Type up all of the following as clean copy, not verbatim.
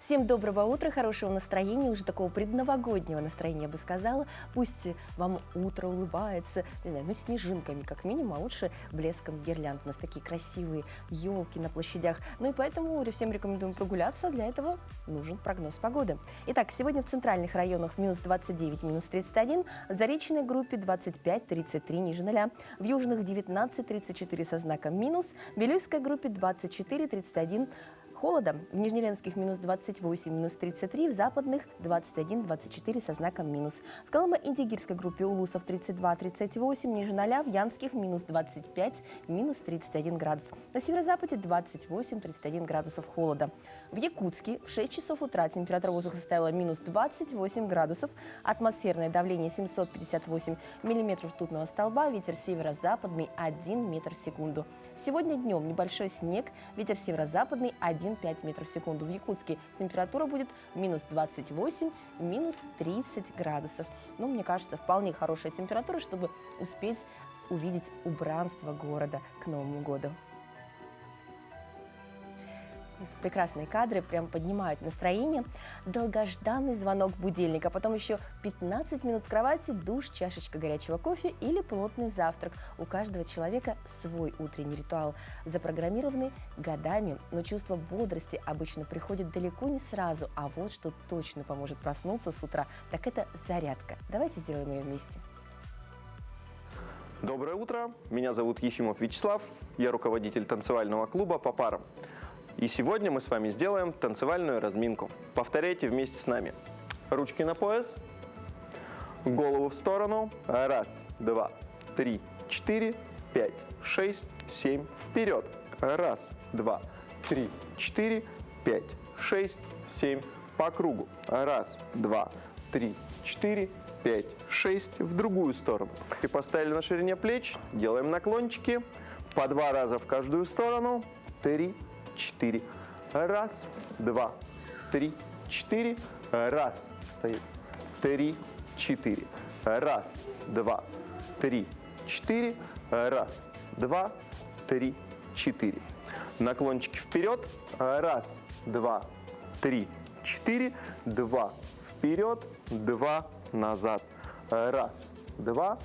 Всем доброго утра, хорошего настроения, уже такого предновогоднего настроения, я бы сказала. Пусть вам утро улыбается, не знаю, ну снежинками как минимум, а лучше блеском гирлянд. У нас такие красивые елки на площадях. Ну и поэтому всем рекомендуем прогуляться, для этого нужен прогноз погоды. Итак, сегодня в центральных районах минус 29, минус 31, в Заречной группе 25-33 ниже нуля, в южных 19-34 со знаком минус, в Вилюйской группе 24-31 холода, в Нижнеленских минус 28, минус 33, в западных 21-24 со знаком минус. В Колымо-Индигирской группе Улусов 32-38, ниже 0, в Янских минус 25, минус 31 градус. На северо-западе 28-31 градусов холода. В Якутске в 6 часов утра температура воздуха составила минус 28 градусов, атмосферное давление 758 миллиметров ртутного столба, ветер северо-западный 1 метр в секунду. Сегодня днем небольшой снег, ветер северо-западный 1,5 метров в секунду. В Якутске температура будет минус 28, минус 30 градусов. Ну, мне кажется, вполне хорошая температура, чтобы успеть увидеть убранство города к Новому году. Это прекрасные кадры, прям поднимают настроение. Долгожданный звонок будильника, потом еще 15 минут в кровати, душ, чашечка горячего кофе или плотный завтрак. У каждого человека свой утренний ритуал, запрограммированный годами, но чувство бодрости обычно приходит далеко не сразу. А вот что точно поможет проснуться с утра, так это зарядка. Давайте сделаем ее вместе. Доброе утро, меня зовут Ефимов Вячеслав, я руководитель танцевального клуба «По парам». И сегодня мы с вами сделаем танцевальную разминку. Повторяйте вместе с нами. Ручки на пояс, голову в сторону. Раз, два, три, четыре, пять, шесть, семь. Вперед. Раз, два, три, четыре, пять, шесть, семь. По кругу. Раз, два, три, четыре, пять, шесть. В другую сторону. И поставили на ширине плеч. Делаем наклончики. По 2 раза в каждую сторону. 3, 4. Раз, два, три, четыре. Раз. Стоит. 3, 4. Раз, два, три, четыре. Раз, два, три, четыре. Наклончики вперед. Раз, два, три, четыре. 2 вперед, 2 назад. Раз, два,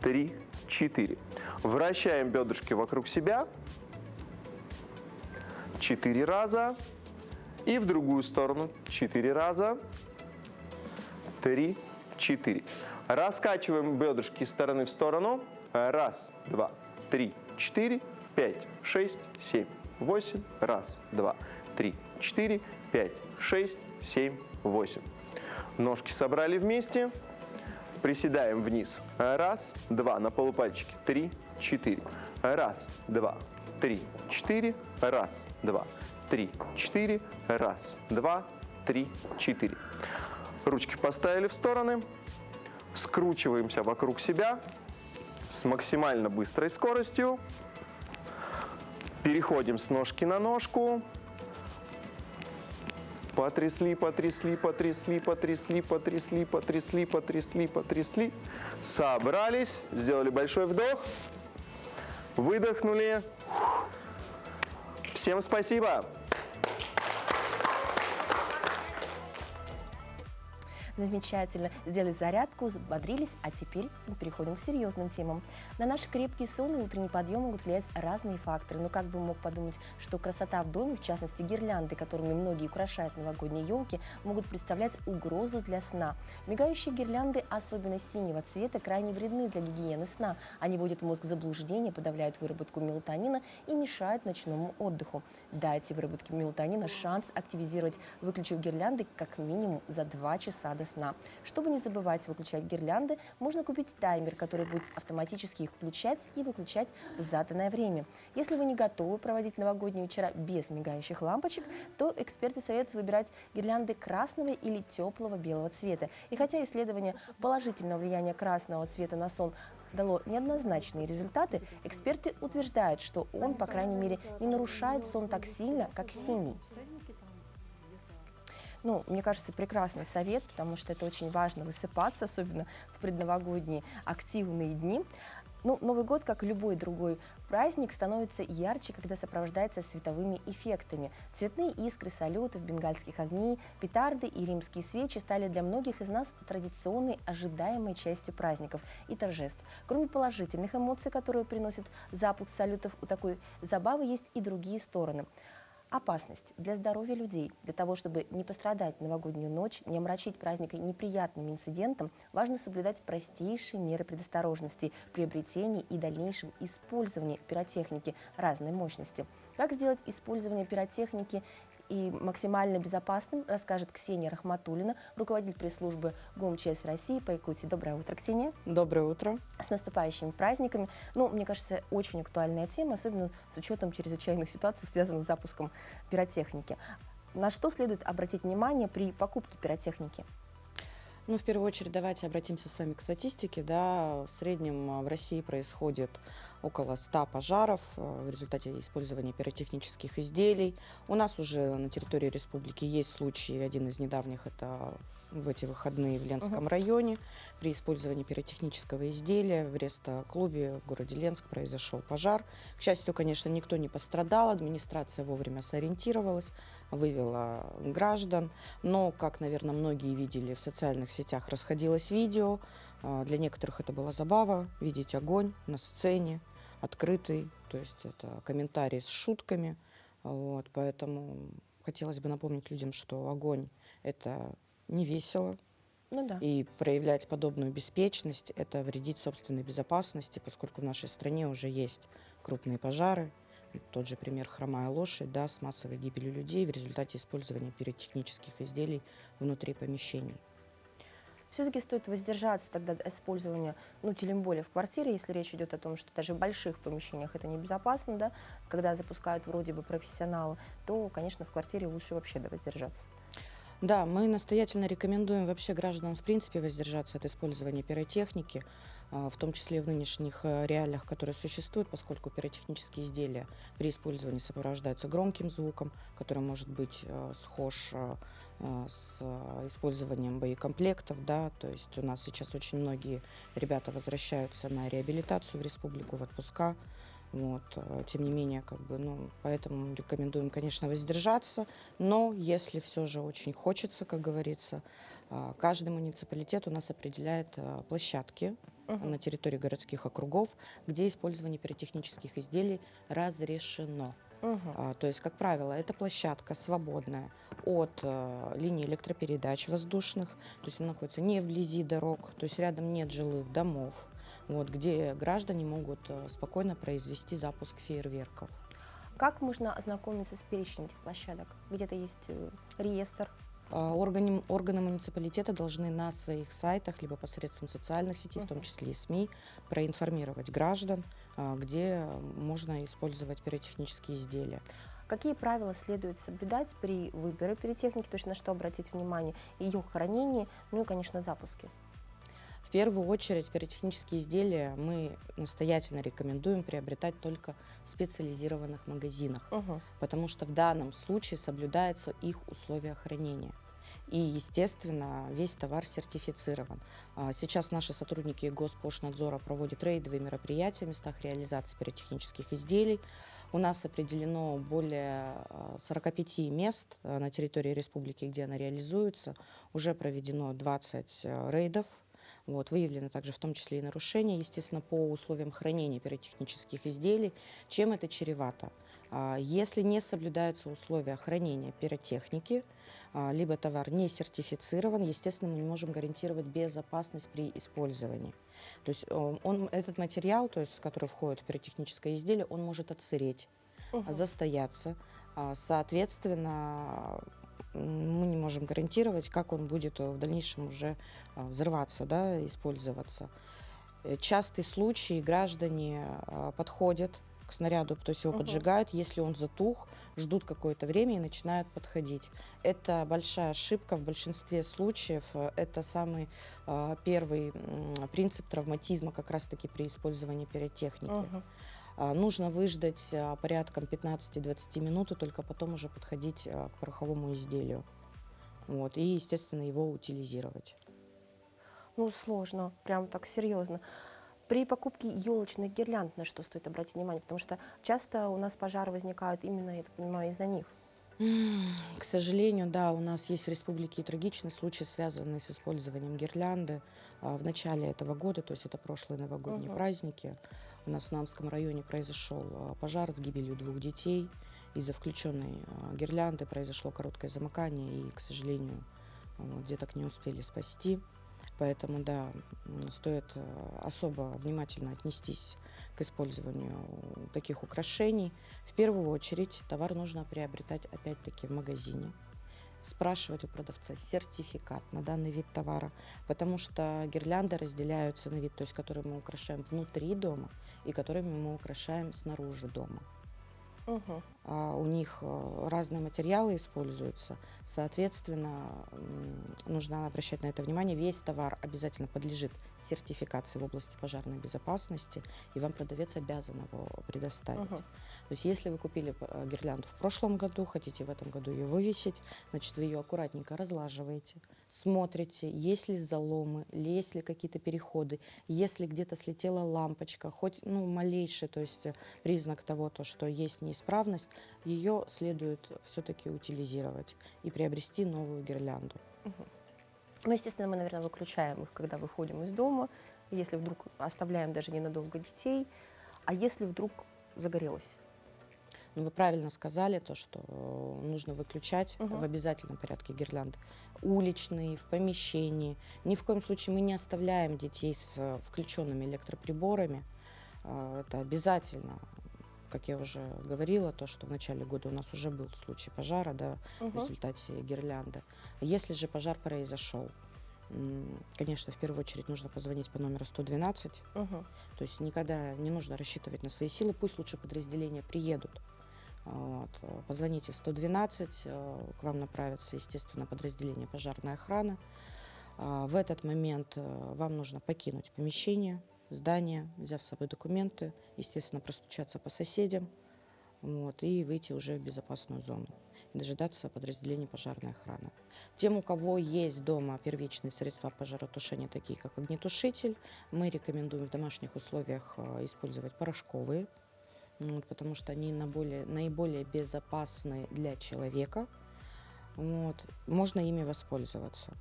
три, четыре. Вращаем бедрышки вокруг себя. 4 раза. И в другую сторону. 4 раза. 3, 4. Раскачиваем бедрышки из стороны в сторону. Раз, два, три, 4, 5, 6, 7, 8. Раз, два, три, 4, 5, 6, 7, 8. Ножки собрали вместе. Приседаем вниз. Раз, два, на полупальчики. 3, 4. Раз, два, 3, 4. Раз, два, 3, 4. Раз, два, 3, 4. Ручки поставили в стороны. Скручиваемся вокруг себя с максимально быстрой скоростью. Переходим с ножки на ножку. Потрясли, потрясли, потрясли, потрясли, потрясли, потрясли, потрясли, потрясли. Собрались, сделали большой вдох. Выдохнули. Всем спасибо! Замечательно. Сделали зарядку, взбодрились, а теперь мы переходим к серьезным темам. На наш крепкий сон и утренний подъем могут влиять разные факторы. Но как бы мог подумать, что красота в доме, в частности гирлянды, которыми многие украшают новогодние елки, могут представлять угрозу для сна. Мигающие гирлянды, особенно синего цвета, крайне вредны для гигиены сна. Они вводят мозг в заблуждение, подавляют выработку мелатонина и мешают ночному отдыху. Дайте выработке мелатонина шанс активизировать, выключив гирлянды как минимум за 2 часа до сна. Чтобы не забывать выключать гирлянды, можно купить таймер, который будет автоматически их включать и выключать в заданное время. Если вы не готовы проводить новогодние вечера без мигающих лампочек, то эксперты советуют выбирать гирлянды красного или теплого белого цвета. И хотя исследование положительного влияния красного цвета на сон дало неоднозначные результаты, эксперты утверждают, что он, по крайней мере, не нарушает сон так сильно, как синий. Ну, мне кажется, прекрасный совет, потому что это очень важно высыпаться, особенно в предновогодние активные дни. Ну, Новый год, как и любой другой праздник, становится ярче, когда сопровождается световыми эффектами. Цветные искры салютов, бенгальских огней, петарды и римские свечи стали для многих из нас традиционной, ожидаемой частью праздников и торжеств. Кроме положительных эмоций, которые приносит запуск салютов, у такой забавы есть и другие стороны. Опасность для здоровья людей. Для того, чтобы не пострадать в новогоднюю ночь, не омрачить праздник неприятным инцидентом, важно соблюдать простейшие меры предосторожности, приобретении и дальнейшем использовании пиротехники разной мощности. Как сделать использование пиротехники и максимально безопасным, расскажет Ксения Рахматуллина, руководитель пресс-службы ГУМЧС России по Якутии. Доброе утро, Ксения. Доброе утро. С наступающими праздниками. Мне кажется, очень актуальная тема, особенно с учетом чрезвычайных ситуаций, связанных с запуском пиротехники. На что следует обратить внимание при покупке пиротехники? В первую очередь, давайте обратимся с вами к статистике. В среднем в России происходит около 100 пожаров в результате использования пиротехнических изделий. У нас уже на территории республики есть случай, один из недавних, это в эти выходные в Ленском районе. При использовании пиротехнического изделия в рестоклубе в городе Ленск произошел пожар. К счастью, конечно, никто не пострадал, администрация вовремя сориентировалась, вывела граждан. Но, как, наверное, многие видели в социальных сетях, расходилось видео. Для некоторых это была забава, видеть огонь на сцене, открытый, то есть это комментарии с шутками. Поэтому хотелось бы напомнить людям, что огонь – это не весело. И проявлять подобную беспечность – это вредить собственной безопасности, поскольку в нашей стране уже есть крупные пожары. Тот же пример «Хромая лошадь», с массовой гибелью людей в результате использования пиротехнических изделий внутри помещений. Все-таки стоит воздержаться тогда от использования, тем более в квартире, если речь идет о том, что даже в больших помещениях это небезопасно, когда запускают вроде бы профессионалы, то, конечно, в квартире лучше вообще воздержаться. Мы настоятельно рекомендуем вообще гражданам в принципе воздержаться от использования пиротехники, в том числе в нынешних реалиях, которые существуют, поскольку пиротехнические изделия при использовании сопровождаются громким звуком, который может быть схож с использованием боекомплектов. То есть у нас сейчас очень многие ребята возвращаются на реабилитацию в республику, в отпуска. Тем не менее, поэтому рекомендуем, конечно, воздержаться. Но если все же очень хочется, как говорится, каждый муниципалитет у нас определяет площадки на территории городских округов, где использование пиротехнических изделий разрешено. То есть, как правило, эта площадка свободная от линии электропередач воздушных, то есть она находится не вблизи дорог, то есть рядом нет жилых домов, где граждане могут спокойно произвести запуск фейерверков. Как можно ознакомиться с перечнем этих площадок? Где-то есть реестр? Органы муниципалитета должны на своих сайтах, либо посредством социальных сетей, в том числе и СМИ, проинформировать граждан, где можно использовать пиротехнические изделия. Какие правила следует соблюдать при выборе пиротехники, то есть на что обратить внимание, ее хранении, и, конечно, запуске? В первую очередь пиротехнические изделия мы настоятельно рекомендуем приобретать только в специализированных магазинах, потому что в данном случае соблюдаются их условия хранения. И, естественно, весь товар сертифицирован. Сейчас наши сотрудники Госпошнадзора проводят рейдовые мероприятия в местах реализации пиротехнических изделий. У нас определено более 45 мест на территории республики, где она реализуется. Уже проведено 20 рейдов. Выявлены также в том числе и нарушения, естественно, по условиям хранения пиротехнических изделий. Чем это чревато? Если не соблюдаются условия хранения пиротехники, либо товар не сертифицирован, естественно, мы не можем гарантировать безопасность при использовании. То есть этот материал, в который входит в пиротехническое изделие, он может отсыреть, застояться. Соответственно, мы не можем гарантировать, как он будет в дальнейшем уже взрываться, использоваться. Частый случай: граждане подходят к снаряду, то есть его поджигают, если он затух, ждут какое-то время и начинают подходить. Это большая ошибка в большинстве случаев. Это самый первый принцип травматизма как раз-таки при использовании пиротехники. Нужно выждать порядком 15-20 минут и только потом уже подходить к пороховому изделию. И, естественно, его утилизировать. Сложно, прям так серьезно. При покупке елочных гирлянд на что стоит обратить внимание? Потому что часто у нас пожары возникают именно, я так понимаю, из-за них. К сожалению, да, у нас есть в республике и трагичный случай, связанный с использованием гирлянды. В начале этого года, то есть это прошлые новогодние праздники, у нас в Намском районе произошел пожар с гибелью 2 детей. Из-за включенной гирлянды произошло короткое замыкание, и, к сожалению, деток не успели спасти. Поэтому, да, стоит особо внимательно отнестись к использованию таких украшений. В первую очередь товар нужно приобретать опять-таки в магазине, спрашивать у продавца сертификат на данный вид товара, потому что гирлянды разделяются на вид, то есть которые мы украшаем внутри дома и которыми мы украшаем снаружи дома. Мгм. У них разные материалы используются, соответственно, нужно обращать на это внимание. Весь товар обязательно подлежит сертификации в области пожарной безопасности, и вам продавец обязан его предоставить. Мгм. То есть если вы купили гирлянду в прошлом году, хотите в этом году ее вывесить, значит, вы ее аккуратненько разлаживаете, смотрите, есть ли заломы, есть ли какие-то переходы, если где-то слетела лампочка, хоть малейший, то есть признак того, что есть неисправность, ее следует все-таки утилизировать и приобрести новую гирлянду. Ну, естественно, мы, наверное, выключаем их, когда выходим из дома, если вдруг оставляем даже ненадолго детей. А если вдруг загорелось? Но вы правильно сказали, что нужно выключать Мгм. в обязательном порядке гирлянды. Уличные, в помещении. Ни в коем случае мы не оставляем детей с включенными электроприборами. Это обязательно. Как я уже говорила, что в начале года у нас уже был случай пожара, да, в Мгм. результате гирлянды. Если же пожар произошел, конечно, в первую очередь нужно позвонить по номеру 112. Мгм. То есть никогда не нужно рассчитывать на свои силы, пусть лучше подразделения приедут. Позвоните в 112, к вам направится, естественно, подразделение пожарной охраны. В этот момент вам нужно покинуть помещение, здание, взяв с собой документы, естественно, простучаться по соседям, и выйти уже в безопасную зону, и дожидаться подразделения пожарной охраны. Тем, у кого есть дома первичные средства пожаротушения, такие как огнетушитель, мы рекомендуем в домашних условиях использовать порошковые, потому что они наиболее безопасны для человека. Можно ими воспользоваться.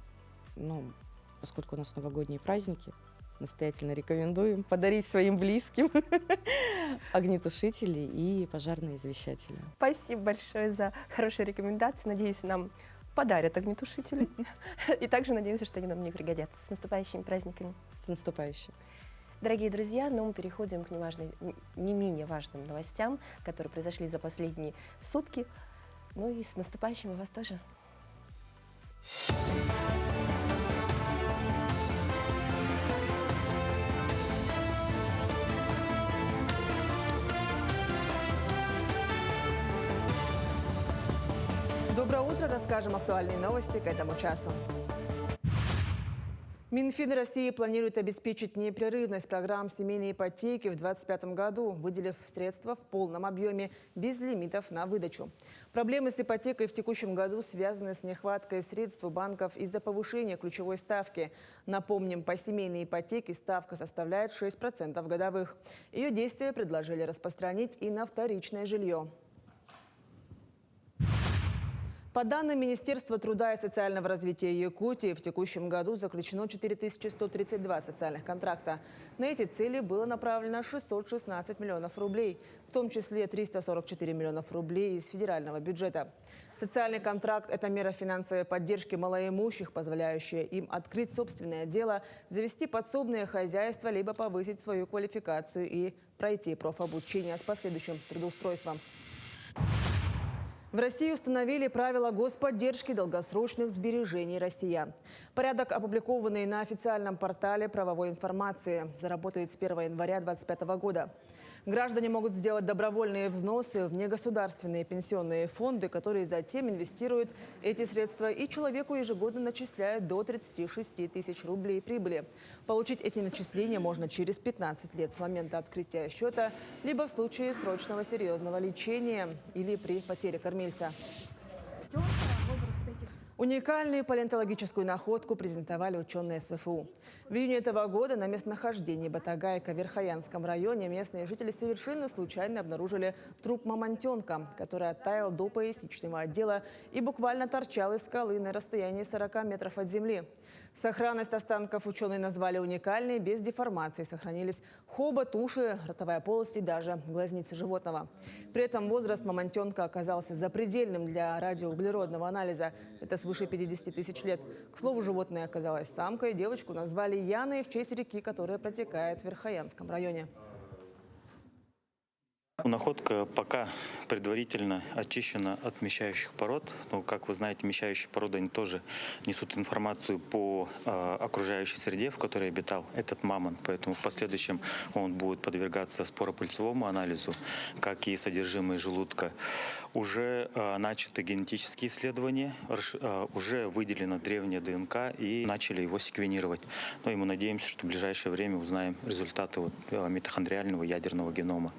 Поскольку у нас новогодние праздники, настоятельно рекомендуем подарить своим близким огнетушители и пожарные извещатели. Спасибо большое за хорошие рекомендации. Надеюсь, нам подарят огнетушители. И также надеемся, что они нам не пригодятся. С наступающими праздниками. С наступающим! Дорогие друзья, мы переходим к не менее важным новостям, которые произошли за последние сутки. И с наступающими вас тоже. Доброе утро. Расскажем актуальные новости к этому часу. Минфин России планирует обеспечить непрерывность программ семейной ипотеки в 2025 году, выделив средства в полном объеме, без лимитов на выдачу. Проблемы с ипотекой в текущем году связаны с нехваткой средств у банков из-за повышения ключевой ставки. Напомним, по семейной ипотеке ставка составляет 6% годовых. Ее действия предложили распространить и на вторичное жилье. По данным Министерства труда и социального развития Якутии, в текущем году заключено 4132 социальных контракта. На эти цели было направлено 616 миллионов рублей, в том числе 344 миллионов рублей из федерального бюджета. Социальный контракт – это мера финансовой поддержки малоимущих, позволяющая им открыть собственное дело, завести подсобное хозяйство, либо повысить свою квалификацию и пройти профобучение с последующим трудоустройством. В России установили правила господдержки долгосрочных сбережений россиян. Порядок, опубликованный на официальном портале правовой информации, заработает с 1 января 2025 года. Граждане могут сделать добровольные взносы в негосударственные пенсионные фонды, которые затем инвестируют эти средства, и человеку ежегодно начисляют до 36 тысяч рублей прибыли. Получить эти начисления можно через 15 лет с момента открытия счета, либо в случае срочного серьезного лечения или при потере кормильца. Уникальную палеонтологическую находку презентовали ученые СВФУ. В июне этого года на местонахождении Батагайка в Верхоянском районе местные жители совершенно случайно обнаружили труп мамонтенка, который оттаял до поясничного отдела и буквально торчал из скалы на расстоянии 40 метров от земли. Сохранность останков ученые назвали уникальной, без деформации. Сохранились хобот, уши, ротовая полость и даже глазницы животного. При этом возраст мамонтенка оказался запредельным для радиоуглеродного анализа. Это свыше 50 тысяч лет. К слову, животное оказалось самкой. Девочку назвали Яной в честь реки, которая протекает в Верхоянском районе. Находка пока предварительно очищена от мешающих пород. Но, как вы знаете, мешающие породы они тоже несут информацию по окружающей среде, в которой обитал этот мамонт. Поэтому в последующем он будет подвергаться споропыльцевому анализу, как и содержимое желудка. Уже начаты генетические исследования, уже выделена древняя ДНК и начали его секвенировать. Но и мы надеемся, что в ближайшее время узнаем результаты митохондриального ядерного генома.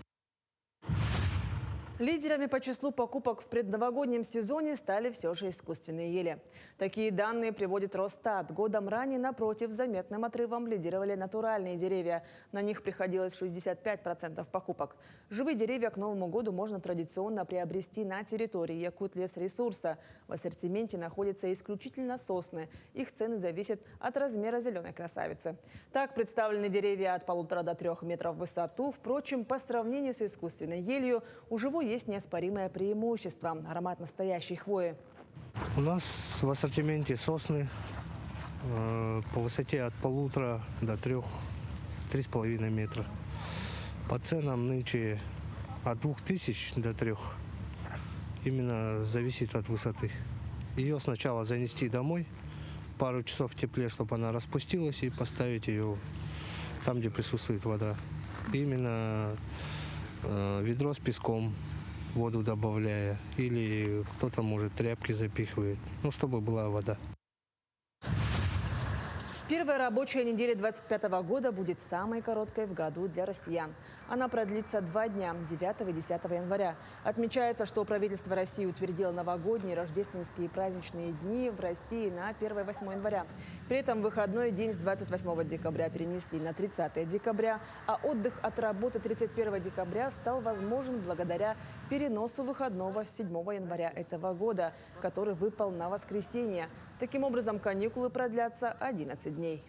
Лидерами по числу покупок в предновогоднем сезоне стали все же искусственные ели. Такие данные приводит Росстат. Годом ранее, напротив, заметным отрывом лидировали натуральные деревья. На них приходилось 65% покупок. Живые деревья к Новому году можно традиционно приобрести на территории Якутлесресурса. В ассортименте находятся исключительно сосны. Их цены зависят от размера зеленой красавицы. Так представлены деревья от 1,5 до 3 метров в высоту. Впрочем, по сравнению с искусственной елью, у живой есть неоспоримое преимущество – аромат настоящей хвои. У нас в ассортименте сосны по высоте от 1,5 до 3,5 метра. По ценам нынче от 2000 до 3. Именно зависит от высоты. Ее сначала занести домой, пару часов в тепле, чтобы она распустилась, и поставить ее там, где присутствует вода. Именно ведро с песком, воду добавляя, или кто-то, может, тряпки запихивает, чтобы была вода. Первая рабочая неделя 2025 года будет самой короткой в году для россиян. Она продлится 2 дня – 9 и 10 января. Отмечается, что правительство России утвердило новогодние, рождественские и праздничные дни в России на 1 и 8 января. При этом выходной день с 28 декабря перенесли на 30 декабря, а отдых от работы 31 декабря стал возможен благодаря переносу выходного с 7 января этого года, который выпал на воскресенье. Таким образом, каникулы продлятся 11 дней.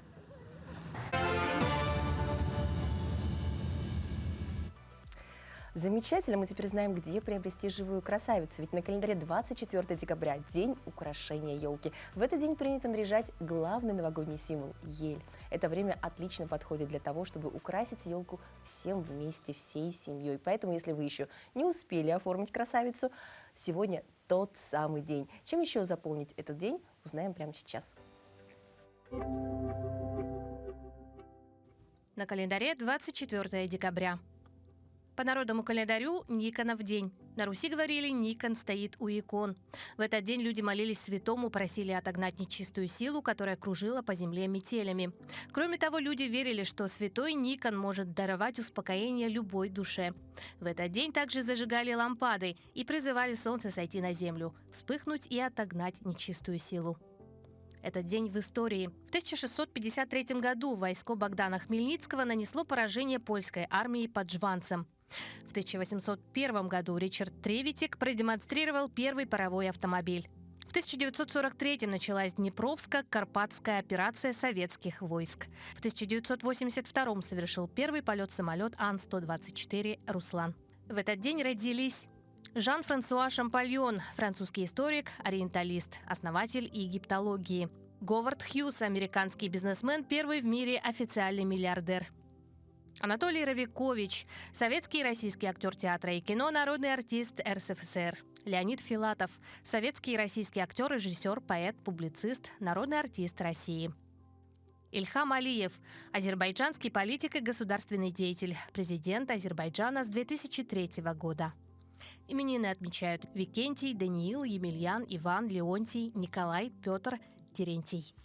Замечательно, мы теперь знаем, где приобрести живую красавицу. Ведь на календаре 24 декабря – день украшения елки. В этот день принято наряжать главный новогодний символ – ель. Это время отлично подходит для того, чтобы украсить елку всем вместе, всей семьей. Поэтому, если вы еще не успели оформить красавицу, сегодня тот самый день. Чем еще заполнить этот день, узнаем прямо сейчас. На календаре 24 декабря. По народному календарю Никонов день. На Руси говорили, Никон стоит у икон. В этот день люди молились святому, просили отогнать нечистую силу, которая кружила по земле метелями. Кроме того, люди верили, что святой Никон может даровать успокоение любой душе. В этот день также зажигали лампады и призывали солнце сойти на землю, вспыхнуть и отогнать нечистую силу. Этот день в истории. В 1653 году войско Богдана Хмельницкого нанесло поражение польской армии под Жванцем. В 1801 году Ричард Тревитик продемонстрировал первый паровой автомобиль. В 1943 началась Днепровско-Карпатская операция советских войск. В 1982 совершил первый полет самолет Ан-124 «Руслан». В этот день родились Жан-Франсуа Шампальон, французский историк, ориенталист, основатель египтологии. Говард Хьюз, американский бизнесмен, первый в мире официальный миллиардер. Анатолий Равикович, советский и российский актер театра и кино, народный артист РСФСР. Леонид Филатов, советский и российский актер, режиссер, поэт, публицист, народный артист России. Ильхам Алиев, азербайджанский политик и государственный деятель, президент Азербайджана с 2003 года. Именины отмечают Викентий, Даниил, Емельян, Иван, Леонтий, Николай, Петр, Терентий.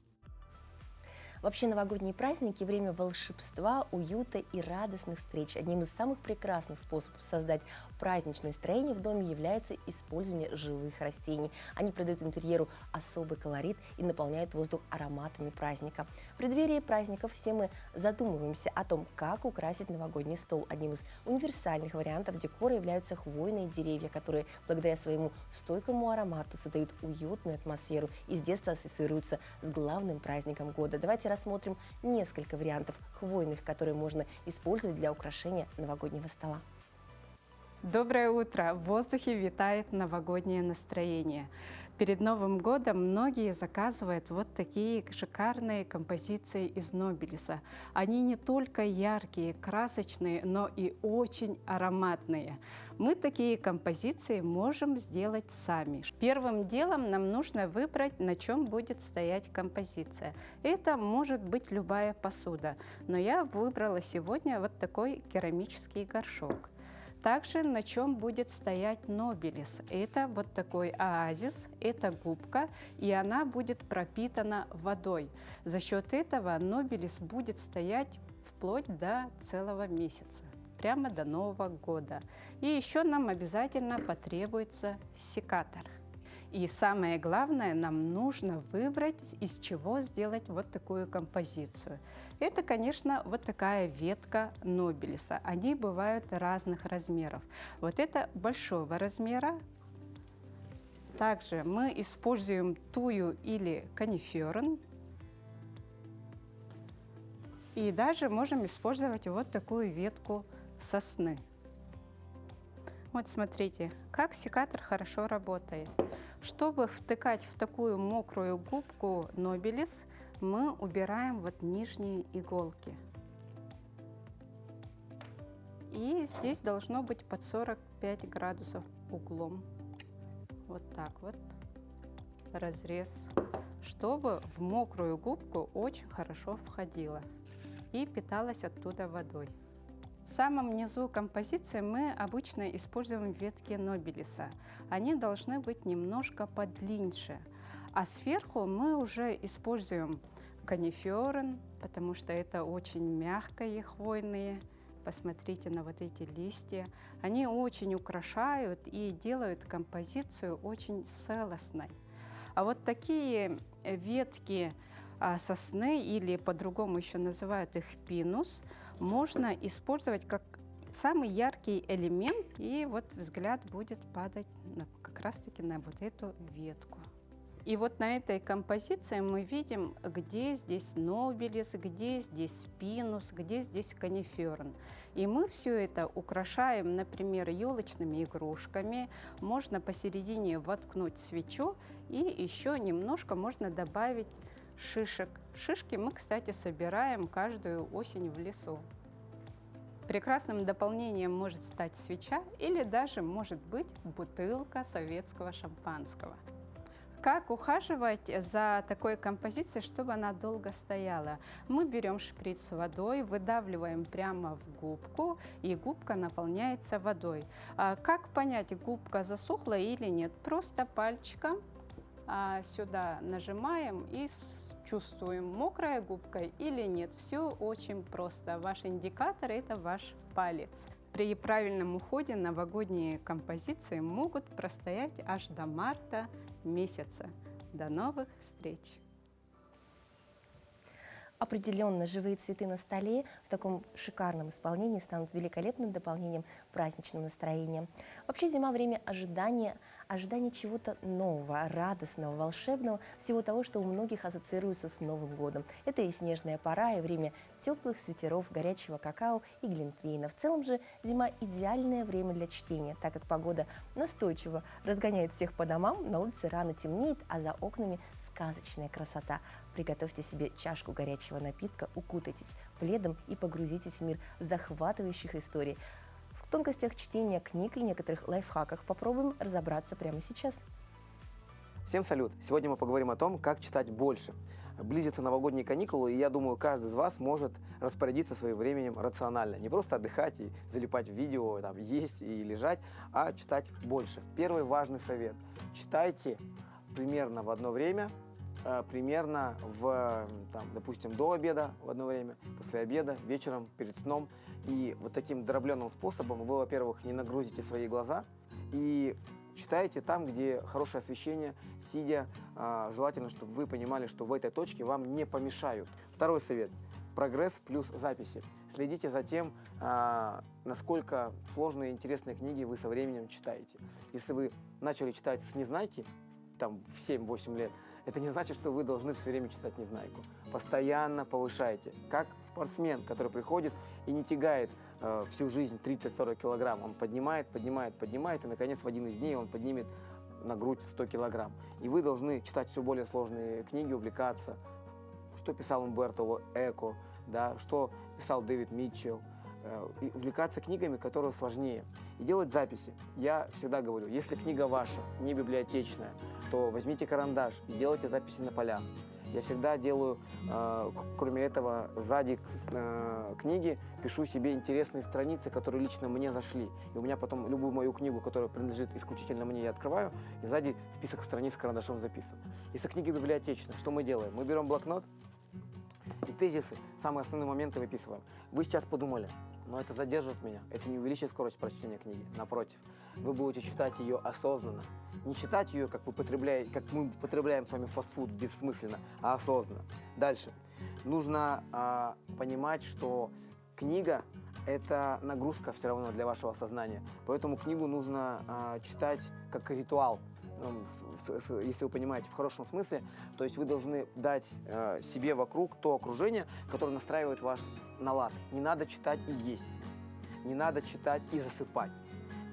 Вообще новогодние праздники – время волшебства, уюта и радостных встреч. Одним из самых прекрасных способов создать праздничное настроение в доме является использование живых растений. Они придают интерьеру особый колорит и наполняют воздух ароматами праздника. В преддверии праздников все мы задумываемся о том, как украсить новогодний стол. Одним из универсальных вариантов декора являются хвойные деревья, которые благодаря своему стойкому аромату создают уютную атмосферу и с детства ассоциируются с главным праздником года. Давайте рассмотрим несколько вариантов хвойных, которые можно использовать для украшения новогоднего стола. Доброе утро! В воздухе витает новогоднее настроение. Перед Новым годом многие заказывают вот такие шикарные композиции из Нобелиса. Они не только яркие, красочные, но и очень ароматные. Мы такие композиции можем сделать сами. Первым делом нам нужно выбрать, на чем будет стоять композиция. Это может быть любая посуда, но я выбрала сегодня вот такой керамический горшок. Также на чем будет стоять Нобелис. Это вот такой оазис, это губка, и она будет пропитана водой. За счет этого Нобелис будет стоять вплоть до целого месяца, прямо до Нового года. И еще нам обязательно потребуется секатор. И самое главное, нам нужно выбрать, из чего сделать вот такую композицию. Это, конечно, вот такая ветка Нобелиса. Они бывают разных размеров. Вот это большого размера. Также мы используем тую или кониферн. И даже можем использовать вот такую ветку сосны. Вот смотрите, как секатор хорошо работает. Чтобы втыкать в такую мокрую губку Нобелис, мы убираем вот нижние иголки. И здесь должно быть под 45 градусов углом. Вот так вот. Разрез. Чтобы в мокрую губку очень хорошо входило и питалась оттуда водой. В самом низу композиции мы обычно используем ветки Нобелиса. Они должны быть немножко подлиннее. А сверху мы уже используем кониферн, потому что это очень мягкие хвойные. Посмотрите на вот эти листья. Они очень украшают и делают композицию очень целостной. А вот такие ветки сосны, или по-другому еще называют их пинус, можно использовать как самый яркий элемент, и вот взгляд будет падать как раз-таки на вот эту ветку. И вот на этой композиции мы видим, где здесь Нобелис, где здесь пинус, где здесь кониферн. И мы все это украшаем, например, елочными игрушками. Можно посередине воткнуть свечу, и еще немножко можно добавить шишек. Шишки мы, кстати, собираем каждую осень в лесу. Прекрасным дополнением может стать свеча или даже может быть бутылка советского шампанского. Как ухаживать за такой композицией, чтобы она долго стояла? Мы берем шприц с водой, выдавливаем прямо в губку, и губка наполняется водой. Как понять, губка засохла или нет? Просто пальчиком сюда нажимаем и чувствуем, мокрая губка или нет. Все очень просто. Ваш индикатор – это ваш палец. При правильном уходе новогодние композиции могут простоять аж до марта месяца. До новых встреч! Определенно, живые цветы на столе в таком шикарном исполнении станут великолепным дополнением праздничного настроения. Вообще зима – время ожидания чего-то нового, радостного, волшебного, всего того, что у многих ассоциируется с Новым годом. Это и снежная пора, и время теплых свитеров, горячего какао и глинтвейна. В целом же зима – идеальное время для чтения, так как погода настойчиво разгоняет всех по домам, на улице рано темнеет, а за окнами сказочная красота. Приготовьте себе чашку горячего напитка, укутайтесь пледом и погрузитесь в мир захватывающих историй. В тонкостях чтения книг и некоторых лайфхаках попробуем разобраться прямо сейчас. Всем салют! Сегодня мы поговорим о том, как читать больше. Близятся новогодние каникулы, и я думаю, каждый из вас может распорядиться своим временем рационально. Не просто отдыхать и залипать в видео, там, есть и лежать, а читать больше. Первый важный совет. Читайте примерно в одно время примерно допустим, до обеда в одно время, после обеда, вечером, перед сном. И вот таким дробленным способом вы, во-первых, не нагрузите свои глаза и читайте там, где хорошее освещение, сидя. Желательно, чтобы вы понимали, что в этой точке вам не помешают. Второй совет. Прогресс плюс записи. Следите за тем, насколько сложные и интересные книги вы со временем читаете. Если вы начали читать с «Незнайки» в 7-8 лет, это не значит, что вы должны все время читать «Незнайку». Постоянно повышайте. Как спортсмен, который приходит и не тягает всю жизнь 30-40 килограмм. Он поднимает, и, наконец, в один из дней он поднимет на грудь 100 килограмм. И вы должны читать все более сложные книги, увлекаться. Что писал Умберто Эко, да, что писал Дэвид Митчелл. И увлекаться книгами, которые сложнее. И делать записи. Я всегда говорю, если книга ваша, не библиотечная, то возьмите карандаш и делайте записи на полях. Я всегда делаю, кроме этого, сзади книги пишу себе интересные страницы, которые лично мне зашли. И у меня потом любую мою книгу, которая принадлежит исключительно мне, я открываю, и сзади список страниц карандашом записан. Если книга библиотечная, что мы делаем? Мы берем блокнот и тезисы, самые основные моменты выписываем. Вы сейчас подумали, но это задержит меня, это не увеличит скорость прочтения книги. Напротив, вы будете читать ее осознанно. Не читать ее, как мы потребляем с вами фастфуд, бессмысленно, а осознанно. Дальше. Нужно понимать, что книга – это нагрузка все равно для вашего сознания. Поэтому книгу нужно читать как ритуал. Если вы понимаете, в хорошем смысле, то есть вы должны дать себе вокруг то окружение, которое настраивает вас на лад. Не надо читать и есть, не надо читать и засыпать,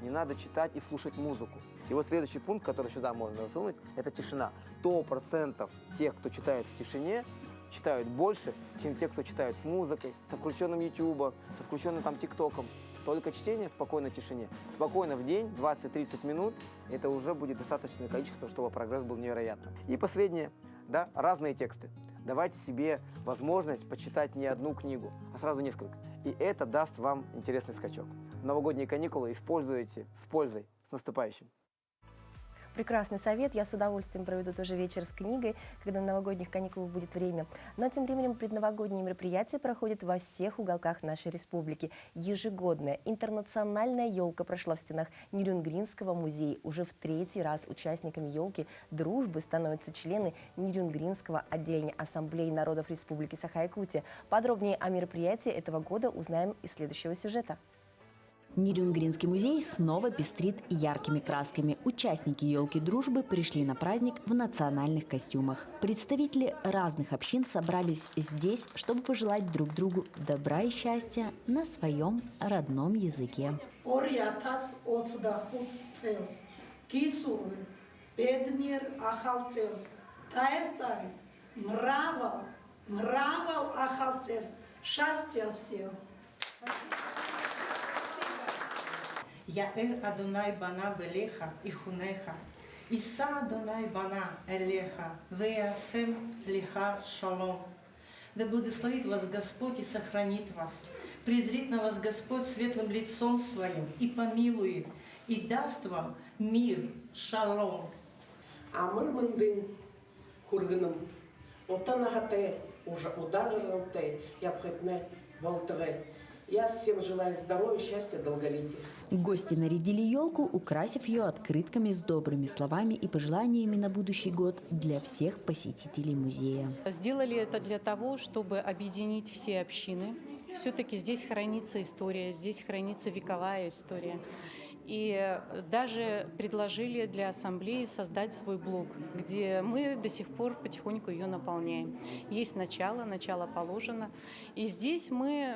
не надо читать и слушать музыку. И вот следующий пункт, который сюда можно засунуть, это тишина. 100% тех, кто читает в тишине, читают больше, чем те, кто читает с музыкой, со включенным YouTube, со включенным ТикТоком. Только чтение в спокойной тишине. Спокойно в день, 20-30 минут, это уже будет достаточное количество, чтобы прогресс был невероятным. И последнее, да, разные тексты. Давайте себе возможность почитать не одну книгу, а сразу несколько. И это даст вам интересный скачок. Новогодние каникулы используйте с пользой. С наступающим! Прекрасный совет. Я с удовольствием проведу тоже вечер с книгой, когда на новогодних каникулах будет время. Но тем временем предновогодние мероприятия проходят во всех уголках нашей республики. Ежегодная интернациональная елка прошла в стенах Нерюнгринского музея. Уже в 3-й раз участниками елки дружбы становятся члены Нерюнгринского отделения Ассамблеи народов Республики Саха-Якутия. Подробнее о мероприятии этого года узнаем из следующего сюжета. Нерюнгринский музей снова пестрит яркими красками. Участники елки дружбы пришли на праздник в национальных костюмах. Представители разных общин собрались здесь, чтобы пожелать друг другу добра и счастья на своем родном языке. Счастья всем! Яэр Адонай бана белеха и хунеха, Иса Адонай бана элеха, веасем лиха шалом. Да благословит вас Господь и сохранит вас, презрит на вас Господь светлым лицом своим и помилует, и даст вам мир, шалом. Амыр мындын хургыным, отанагате, уже ударжанте, япхетне волтре. Я всем желаю здоровья, счастья, долголетия. Гости нарядили елку, украсив ее открытками с добрыми словами и пожеланиями на будущий год для всех посетителей музея. Сделали это для того, чтобы объединить все общины. Все-таки здесь хранится история, здесь хранится вековая история. И даже предложили для ассамблеи создать свой блок, где мы до сих пор потихоньку ее наполняем. Есть начало положено. И здесь мы,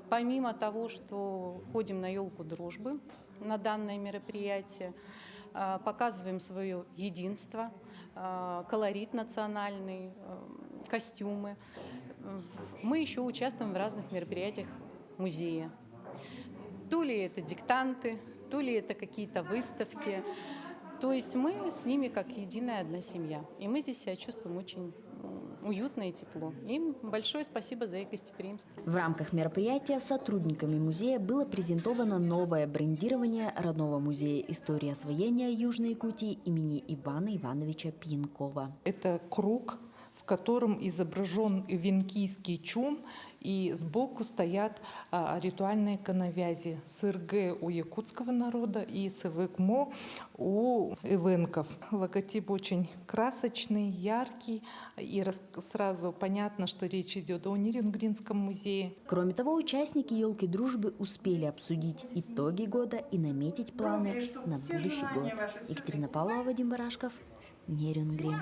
помимо того, что ходим на елку дружбы, на данное мероприятие, показываем свое единство, колорит национальный, костюмы. Мы еще участвуем в разных мероприятиях музея. То ли это диктанты, то ли это какие-то выставки. То есть мы с ними как единая одна семья. И мы здесь себя чувствуем очень уютно и тепло. Им большое спасибо за их гостеприимство. В рамках мероприятия сотрудниками музея было презентовано новое брендирование родного музея истории освоения Южной Якутии имени Ивана Ивановича Пьянкова. Это круг, в котором изображен венкийский чум, и сбоку стоят ритуальные коновязи. СРГ у якутского народа и СВКМО у эвенков. Логотип очень красочный, яркий, и сразу понятно, что речь идет о Нирингринском музее. Кроме того, участники «Елки дружбы» успели обсудить итоги года и наметить планы на будущий год. Екатерина Павлова, Вадим Барашков, Нирингрин.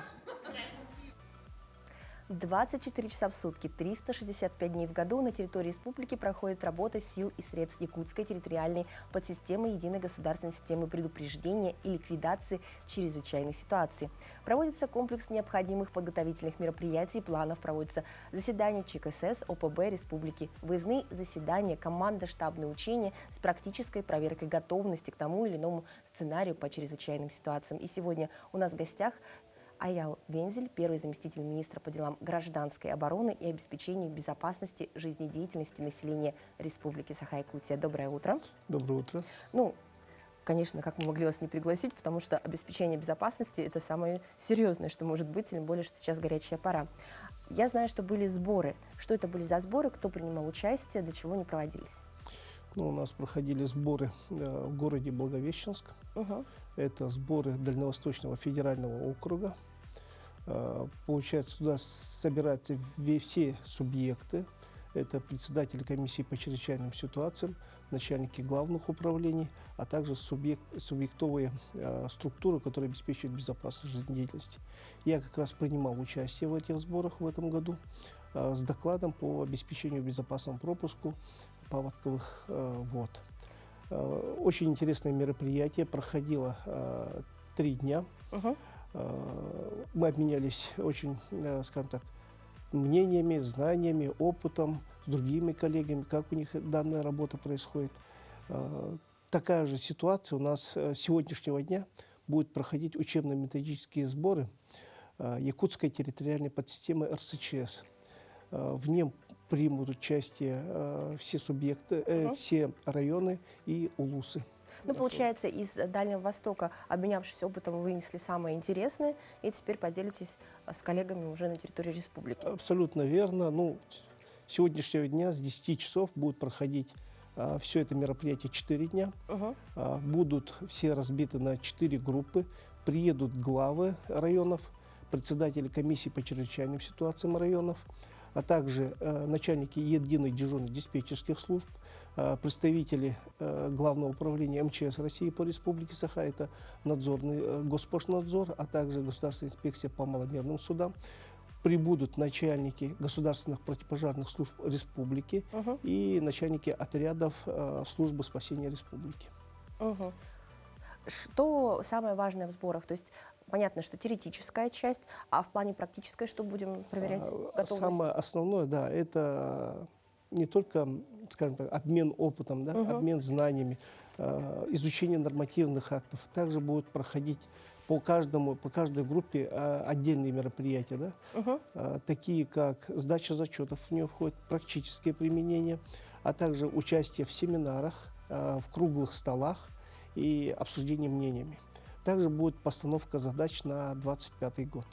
24 часа в сутки, 365 дней в году на территории республики проходит работа сил и средств Якутской территориальной подсистемы единой государственной системы предупреждения и ликвидации чрезвычайных ситуаций. Проводится комплекс необходимых подготовительных мероприятий и планов, проводятся заседания ЧКСС, ОПБ Республики, выездные заседания, командно-штабные учения с практической проверкой готовности к тому или иному сценарию по чрезвычайным ситуациям. И сегодня у нас в гостях Аял Вензель, первый заместитель министра по делам гражданской обороны и обеспечению безопасности жизнедеятельности населения Республики Саха-Якутия. Доброе утро. Доброе утро. Ну, конечно, как мы могли вас не пригласить, потому что обеспечение безопасности – это самое серьезное, что может быть, тем более, что сейчас горячая пора. Я знаю, что были сборы. Что это были за сборы, кто принимал участие, для чего они проводились? Ну, у нас проходили сборы в городе Благовещенск. Это сборы Дальневосточного федерального округа. Получается, туда собираются все субъекты. Это председатели комиссии по чрезвычайным ситуациям, начальники главных управлений, а также субъектовые структуры, которые обеспечивают безопасность жизнедеятельности. Я как раз принимал участие в этих сборах в этом году с докладом по обеспечению безопасного пропуску паводковых вод. Очень интересное мероприятие, проходило 3 дня. Мы обменялись очень, скажем так, мнениями, знаниями, опытом с другими коллегами, как у них данная работа происходит. Такая же ситуация у нас с сегодняшнего дня будет проходить учебно-методические сборы Якутской территориальной подсистемы РСЧС. В нем примут участие все субъекты, все районы и улусы. Ну, получается, из Дальнего Востока, обменявшись опытом, вынесли самое интересное, и теперь поделитесь с коллегами уже на территории республики. Абсолютно верно. Ну, с сегодняшнего дня с 10 часов будет проходить все это мероприятие 4 дня. Будут все разбиты на 4 группы. Приедут главы районов, председатели комиссии по чрезвычайным ситуациям районов, а также начальники единых дежурных диспетчерских служб, представители Главного управления МЧС России по Республике Саха, это надзорный Госпошнадзор, а также Государственная инспекция по маломерным судам. Прибудут начальники государственных противопожарных служб республики и начальники отрядов службы спасения республики. Что самое важное в сборах? То есть понятно, что теоретическая часть, а в плане практической что будем проверять? Готовность? Самое основное, да, это не только, скажем так, обмен опытом, да, обмен знаниями, изучение нормативных актов. Также будут проходить по каждой группе отдельные мероприятия, да, такие как сдача зачетов, в нее входит практическое применение, а также участие в семинарах, в круглых столах и обсуждение мнениями. Также будет постановка задач на 2025 год.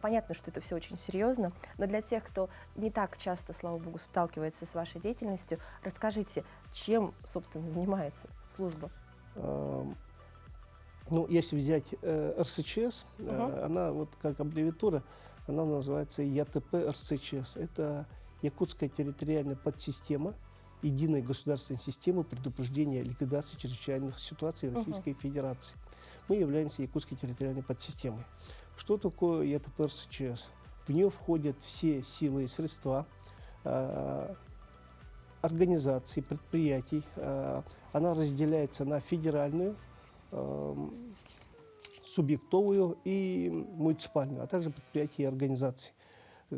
Понятно, что это все очень серьезно, но для тех, кто не так часто, слава богу, сталкивается с вашей деятельностью, расскажите, чем, собственно, занимается служба? Ну, если взять РСЧС, она вот как аббревиатура, она называется ЯТП РСЧС. Это Якутская территориальная подсистема единой государственной системы предупреждения и ликвидации чрезвычайных ситуаций Российской Федерации. Мы являемся Якутской территориальной подсистемой. Что такое ЯТП РСЧС? В нее входят все силы и средства организаций, предприятий. Она разделяется на федеральную, субъектовую и муниципальную, а также предприятия и организации,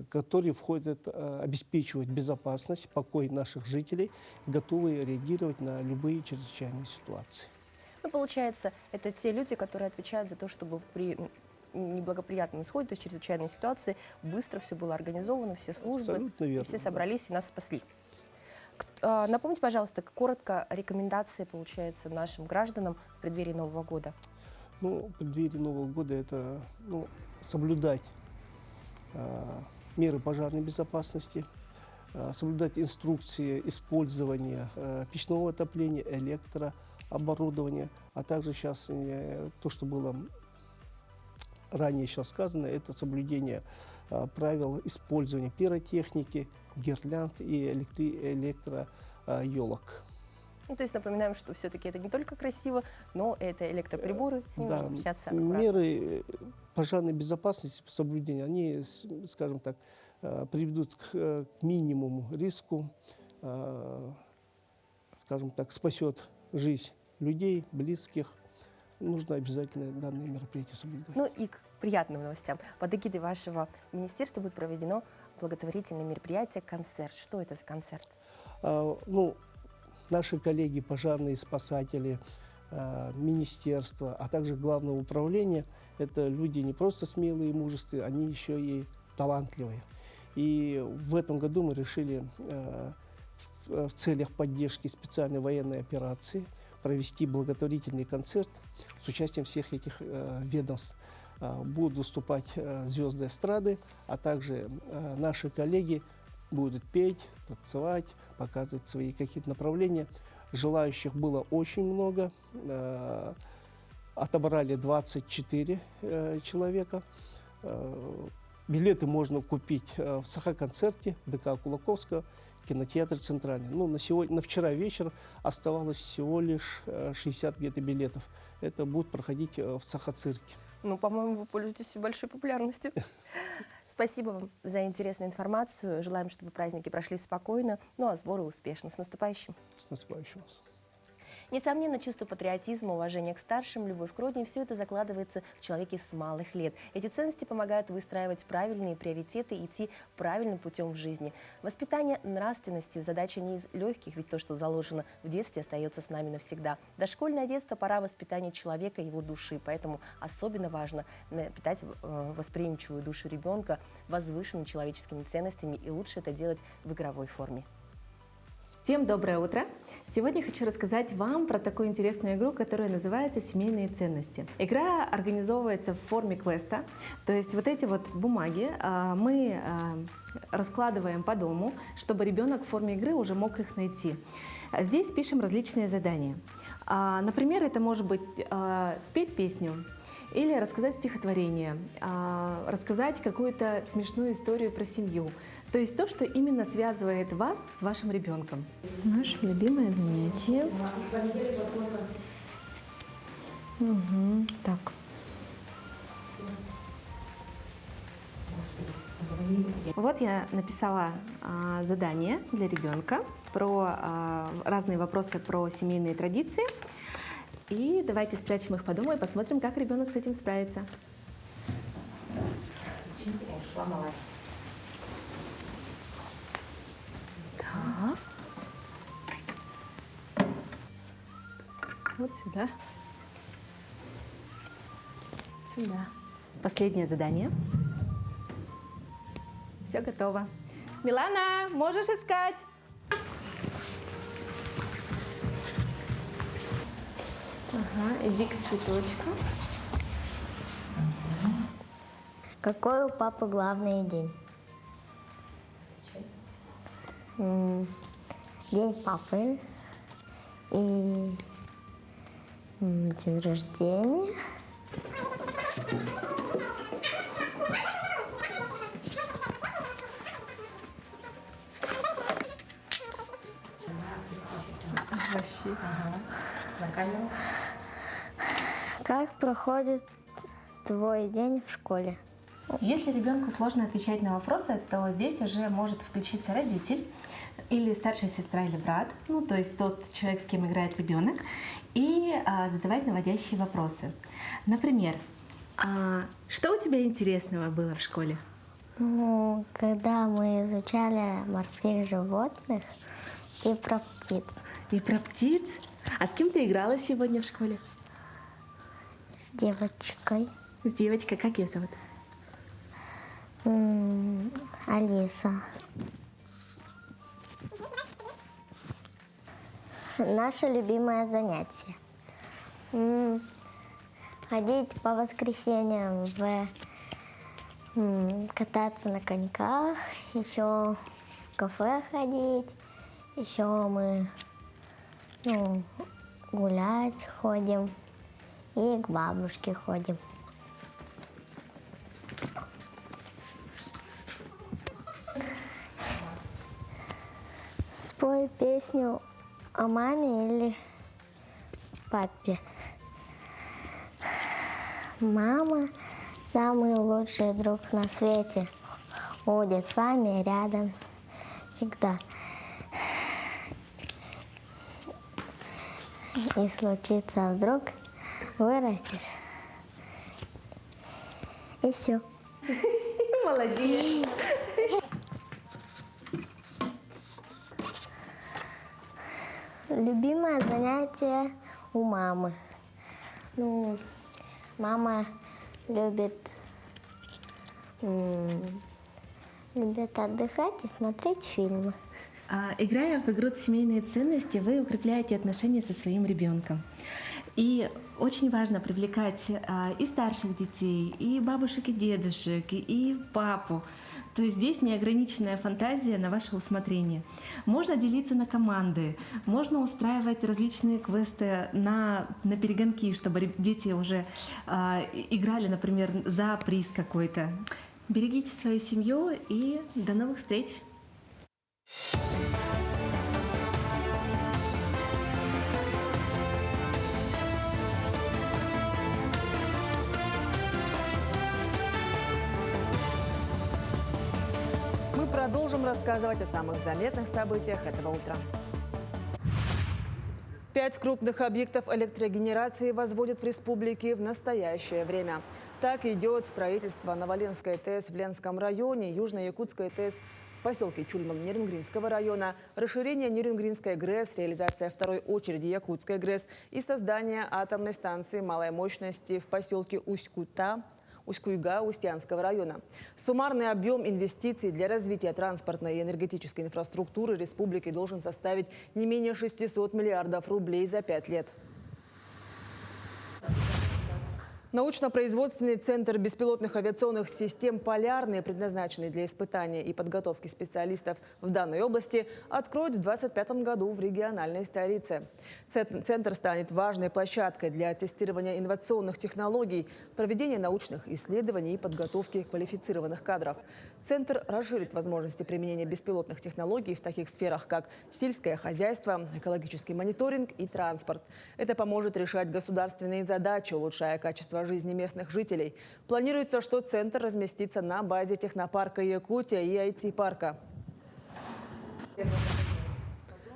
которые входят, обеспечивают безопасность, покой наших жителей, готовые реагировать на любые чрезвычайные ситуации. Ну, получается, это те люди, которые отвечают за то, чтобы при неблагоприятном исходе, то есть чрезвычайной ситуации, быстро все было организовано, все службы, Абсолютно верно, все да. собрались и нас спасли. Напомните, пожалуйста, коротко рекомендации, получается, нашим гражданам в преддверии Нового года. Ну, в преддверии Нового года это соблюдать меры пожарной безопасности, соблюдать инструкции использования печного отопления, электрооборудования, а также сейчас то, что было ранее сейчас сказано, это соблюдение правил использования пиротехники, гирлянд и электроелок. Ну, то есть напоминаем, что все-таки это не только красиво, но это электроприборы, с ними нужно общаться аккуратно. Меры пожарной безопасности, соблюдения, они, скажем так, приведут к минимуму риску, скажем так, спасет жизнь людей, близких. Нужно обязательно данные мероприятия соблюдать. Ну и к приятным новостям. Под эгидой вашего министерства будет проведено благотворительное мероприятие «Концерт». Что это за концерт? Наши коллеги, пожарные спасатели, министерства, а также главного управления, это люди не просто смелые и мужественные, они еще и талантливые. И в этом году мы решили в целях поддержки специальной военной операции провести благотворительный концерт с участием всех этих ведомств. Будут выступать звезды эстрады, а также наши коллеги будут петь, танцевать, показывать свои какие-то направления. Желающих было очень много. Отобрали 24 человека. Билеты можно купить в Саха-концерте ДК Кулаковского, кинотеатр «Центральный». На вчера вечер оставалось всего лишь 60 где-то билетов. Это будет проходить в Саха-цирке. По-моему, вы пользуетесь большой популярностью. Спасибо вам за интересную информацию. Желаем, чтобы праздники прошли спокойно, а сборы успешно. С наступающим! С наступающим вас! Несомненно, чувство патриотизма, уважение к старшим, любовь к родине – все это закладывается в человеке с малых лет. Эти ценности помогают выстраивать правильные приоритеты и идти правильным путем в жизни. Воспитание нравственности – задача не из легких, ведь то, что заложено в детстве, остается с нами навсегда. Дошкольное детство – пора воспитания человека и его души, поэтому особенно важно питать восприимчивую душу ребенка возвышенными человеческими ценностями, и лучше это делать в игровой форме. Всем доброе утро! Сегодня хочу рассказать вам про такую интересную игру, которая называется «Семейные ценности». Игра организовывается в форме квеста, то есть вот эти вот бумаги мы раскладываем по дому, чтобы ребенок в форме игры уже мог их найти. Здесь пишем различные задания. Например, это может быть спеть песню, или рассказать стихотворение, рассказать какую-то смешную историю про семью. То есть то, что именно связывает вас с вашим ребенком. Наше любимое занятие. Так. Вот я написала задание для ребенка про разные вопросы про семейные традиции. И давайте спрячем их по дому и посмотрим, как ребенок с этим справится. Так. Вот сюда. Сюда. Последнее задание. Все готово. Милана, можешь искать? Ага, иди к цветочку. Какой у папы главный день? День папы и день рождения. Вообще. Ага. На камеру. Как проходит твой день в школе? Если ребенку сложно отвечать на вопросы, то здесь уже может включиться родитель или старшая сестра или брат, то есть тот человек, с кем играет ребенок, и задавать наводящие вопросы. Например, что у тебя интересного было в школе? Когда мы изучали морских животных и про птиц. И про птиц? А с кем ты играла сегодня в школе? С девочкой. Девочка, как ее зовут? Алиса. Наше любимое занятие. Ходить по воскресеньям, кататься на коньках, еще в кафе ходить, еще мы гулять ходим и к бабушке ходим. Спой песню о маме или папе. Мама – самый лучший друг на свете, будет с вами рядом всегда. И случится вдруг, вырастешь, и все. Молодец. Любимое занятие у мамы. Мама любит отдыхать и смотреть фильмы. Играя в игру «Семейные ценности», вы укрепляете отношения со своим ребенком. И очень важно привлекать и старших детей, и бабушек, и дедушек, и папу. То есть здесь неограниченная фантазия на ваше усмотрение. Можно делиться на команды, можно устраивать различные квесты на перегонки, чтобы дети уже играли, например, за приз какой-то. Берегите свою семью и до новых встреч! Мы продолжим рассказывать о самых заметных событиях этого утра. 5 крупных объектов электрогенерации возводят в республике в настоящее время. Так идет строительство Новоленской ТЭС в Ленском районе, Южно-Якутской ТЭС в поселке Чульман Нерюнгринского района, расширение Нерюнгринской ГРЭС, реализация второй очереди Якутской ГРЭС и создание атомной станции малой мощности в поселке Усть-Куйга Устьянского района. Суммарный объем инвестиций для развития транспортной и энергетической инфраструктуры республики должен составить не менее 600 миллиардов рублей за 5 лет. Научно-производственный центр беспилотных авиационных систем «Полярный», предназначенный для испытания и подготовки специалистов в данной области, откроют в 2025 году в региональной столице. Центр станет важной площадкой для тестирования инновационных технологий, проведения научных исследований и подготовки квалифицированных кадров. Центр расширит возможности применения беспилотных технологий в таких сферах, как сельское хозяйство, экологический мониторинг и транспорт. Это поможет решать государственные задачи, улучшая качество жизни местных жителей. Планируется, что центр разместится на базе технопарка Якутия и IT-парка.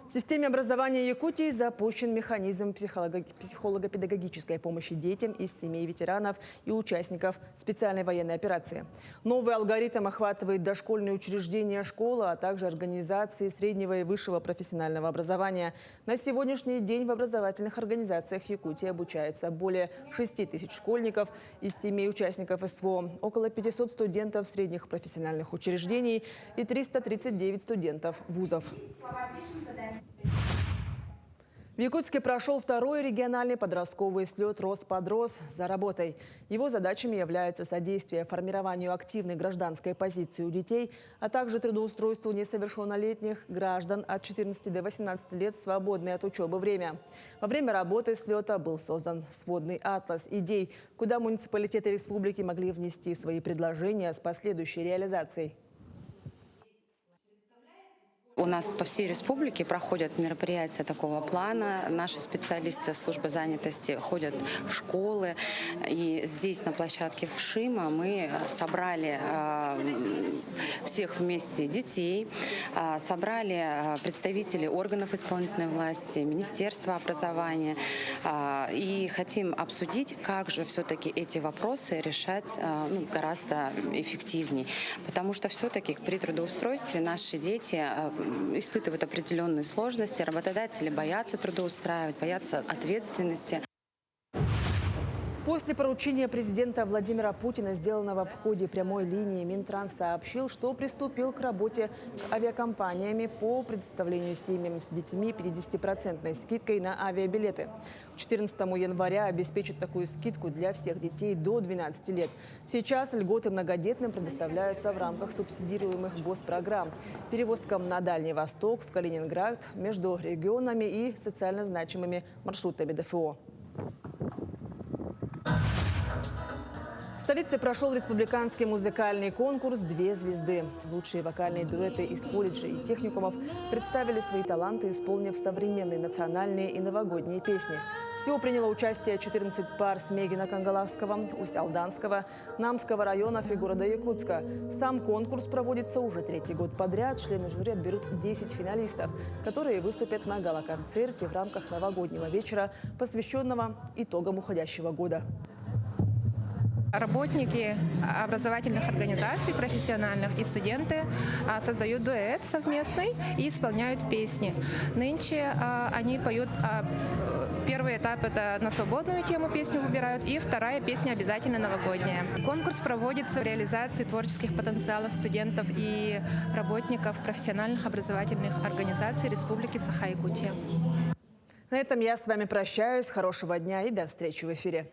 В системе образования Якутии запущен механизм психолого-педагогической помощи детям из семей ветеранов и участников специальной военной операции. Новый алгоритм охватывает дошкольные учреждения, школы, а также организации среднего и высшего профессионального образования. На сегодняшний день в образовательных организациях Якутии обучается более 6 тысяч школьников из семей участников СВО, около 500 студентов средних профессиональных учреждений и 339 студентов вузов. В Якутске прошел второй региональный подростковый слет «Росподрос» за работой. Его задачами являются содействие формированию активной гражданской позиции у детей, а также трудоустройству несовершеннолетних граждан от 14 до 18 лет в свободное от учебы время. Во время работы слета был создан сводный атлас идей, куда муниципалитеты республики могли внести свои предложения с последующей реализацией. У нас по всей республике проходят мероприятия такого плана. Наши специалисты службы занятости ходят в школы. И здесь, на площадке в Шима, мы собрали всех вместе детей, собрали представителей органов исполнительной власти, Министерства образования. И хотим обсудить, как же все-таки эти вопросы решать гораздо эффективнее. Потому что все-таки при трудоустройстве наши дети испытывают определенные сложности, работодатели боятся трудоустраивать, боятся ответственности. После поручения президента Владимира Путина, сделанного в ходе прямой линии, Минтранс сообщил, что приступил к работе с авиакомпаниями по предоставлению семьям с детьми 50% скидкой на авиабилеты. К 14 января обеспечат такую скидку для всех детей до 12 лет. Сейчас льготы многодетным предоставляются в рамках субсидируемых госпрограмм. Перевозкам на Дальний Восток, в Калининград, между регионами и социально значимыми маршрутами ДФО. В столице прошел республиканский музыкальный конкурс «Две звезды». Лучшие вокальные дуэты из колледжей и техникумов представили свои таланты, исполнив современные национальные и новогодние песни. Всего приняло участие 14 пар с Мегино-Кангаласского, Усть-Алданского, Намского районов и города Якутска. Сам конкурс проводится уже 3-й год подряд. Члены жюри отберут 10 финалистов, которые выступят на гала-концерте в рамках новогоднего вечера, посвященного итогам уходящего года. Работники образовательных организаций, профессиональных и студенты создают дуэт совместный и исполняют песни. Нынче они поют, первый этап – это на свободную тему песню выбирают, и вторая песня обязательно новогодняя. Конкурс проводится в реализации творческих потенциалов студентов и работников профессиональных образовательных организаций Республики Саха-Якутия. На этом я с вами прощаюсь. Хорошего дня и до встречи в эфире.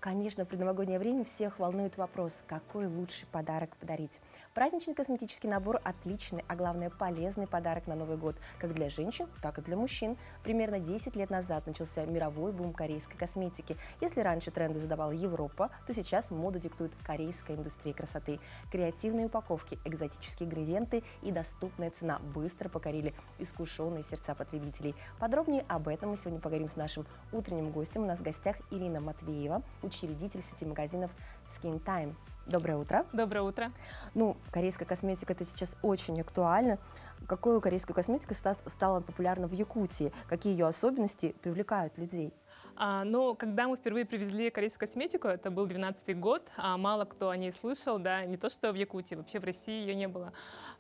Конечно, в предновогоднее время всех волнует вопрос, какой лучший подарок подарить. Праздничный косметический набор – отличный, а главное полезный подарок на Новый год, как для женщин, так и для мужчин. Примерно 10 лет назад начался мировой бум корейской косметики. Если раньше тренды задавала Европа, то сейчас моду диктует корейская индустрия красоты. Креативные упаковки, экзотические ингредиенты и доступная цена быстро покорили искушенные сердца потребителей. Подробнее об этом мы сегодня поговорим с нашим утренним гостем. У нас в гостях Ирина Матвеева, учредитель сети магазинов Skin Time. Доброе утро. Доброе утро. Ну, корейская косметика – это сейчас очень актуально. Какую корейскую косметику стала популярна в Якутии? Какие ее особенности привлекают людей? Но когда мы впервые привезли корейскую косметику, это был 2012 год, мало кто о ней слышал, да, не то что в Якутии, вообще в России ее не было.